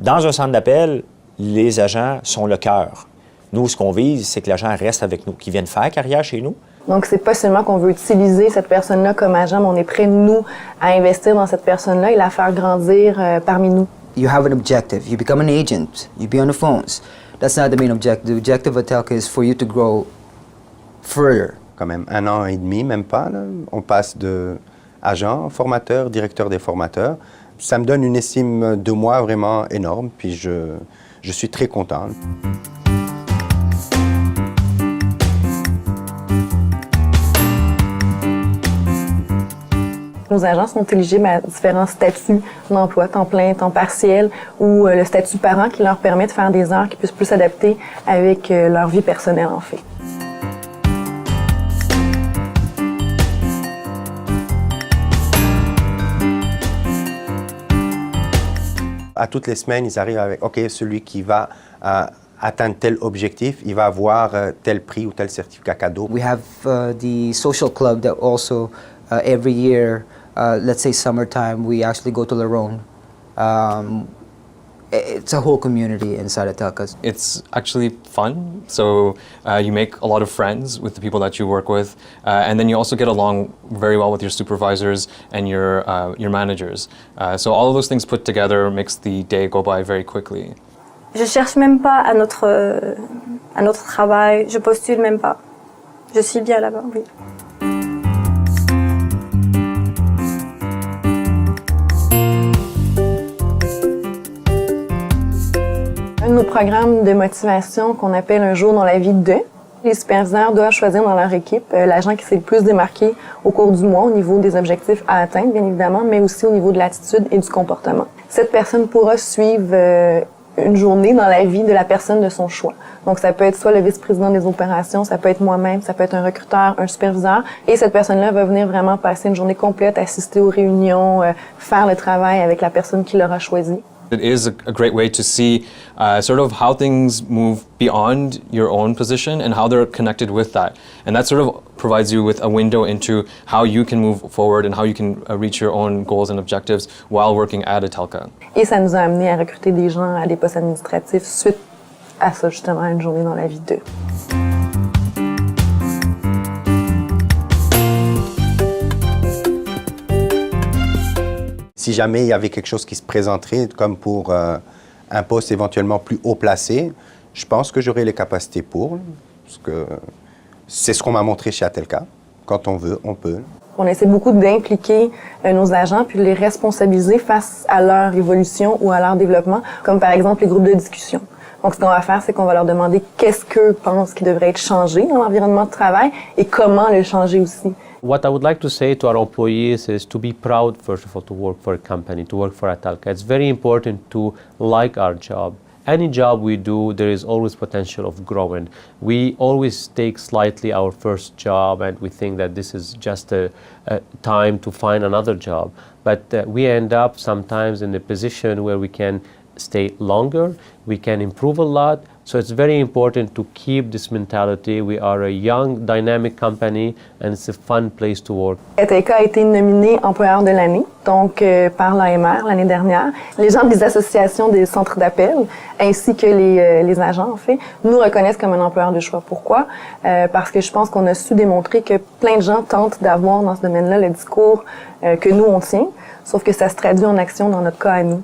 Dans un centre d'appel, les agents sont le cœur. Nous, ce qu'on vise, c'est que l'agent reste avec nous, qu'il vienne faire carrière chez nous. Donc, c'est pas seulement qu'on veut utiliser cette personne-là comme agent, mais on est prêt, nous, à investir dans cette personne-là et la faire grandir parmi nous. You have an objective. You become an agent. You be on the phones. That's not the main objective. The objective of Atelka is for you to grow further. Quand même 1 an et demi, même pas, là. On passe de agent, formateur, directeur des formateurs. Ça me donne une estime de moi vraiment énorme, puis je suis très content. Nos agents sont éligibles à différents statuts d'emploi, temps plein, temps partiel, ou le statut parent qui leur permet de faire des heures qui puissent plus s'adapter avec leur vie personnelle, en fait. À toutes les semaines, ils arrivent avec « OK, celui qui va atteindre tel objectif, il va avoir tel prix ou tel certificat cadeau. » We have the social club that also every year, let's say summertime, we actually go to Lerone. It's a whole community inside Atelka. It's actually fun, so you make a lot of friends with the people that you work with, and then you also get along very well with your supervisors and your managers. So all of those things put together makes the day go by very quickly. Je cherche même pas à notre travail, je postule même pas. Je suis bien là-bas, oui. Un de nos programmes de motivation qu'on appelle un jour dans la vie de, les superviseurs doivent choisir dans leur équipe l'agent qui s'est le plus démarqué au cours du mois au niveau des objectifs à atteindre, bien évidemment, mais aussi au niveau de l'attitude et du comportement. Cette personne pourra suivre une journée dans la vie de la personne de son choix. Donc, ça peut être soit le vice-président des opérations, ça peut être moi-même, ça peut être un recruteur, un superviseur. Et cette personne-là va venir vraiment passer une journée complète, assister aux réunions, faire le travail avec la personne qui l'aura choisi. It is a great way to see sort of how things move beyond your own position and how they're connected with that. And that sort of provides you with a window into how you can move forward and how you can reach your own goals and objectives while working at Atelka. Et ça nous a amené à recruter des gens à des postes administratifs suite à ça, justement, une journée dans la vie d'eux. Si jamais il y avait quelque chose qui se présenterait, comme pour un poste éventuellement plus haut placé, je pense que j'aurais les capacités pour, parce que c'est ce qu'on m'a montré chez Atelka. Quand on veut, on peut. On essaie beaucoup d'impliquer nos agents puis de les responsabiliser face à leur évolution ou à leur développement, comme par exemple les groupes de discussion. Donc, ce qu'on va faire, c'est qu'on va leur demander qu'est-ce qu'eux pensent qui devrait être changé dans l'environnement de travail et comment le changer aussi. What I would like to say to our employees is to be proud, first of all, to work for a company, to work for Atelka. It's very important to like our job. Any job we do, there is always potential of growing. We always take slightly our first job and we think that this is just a time to find another job. But we end up sometimes in a position where we can stay longer, we can improve a lot. So it's very important to keep this mentality. We are a young, dynamic company and it's a fun place to work. Atelka a été nominé employeur de l'année, donc par l'AMR l'année dernière. Les gens des associations des centres d'appel, ainsi que les agents, en fait, nous reconnaissent comme un employeur de choix. Pourquoi? Parce que je pense qu'on a su démontrer que plein de gens tentent d'avoir dans ce domaine-là le discours que nous, on tient, sauf que ça se traduit en action dans notre cas à nous.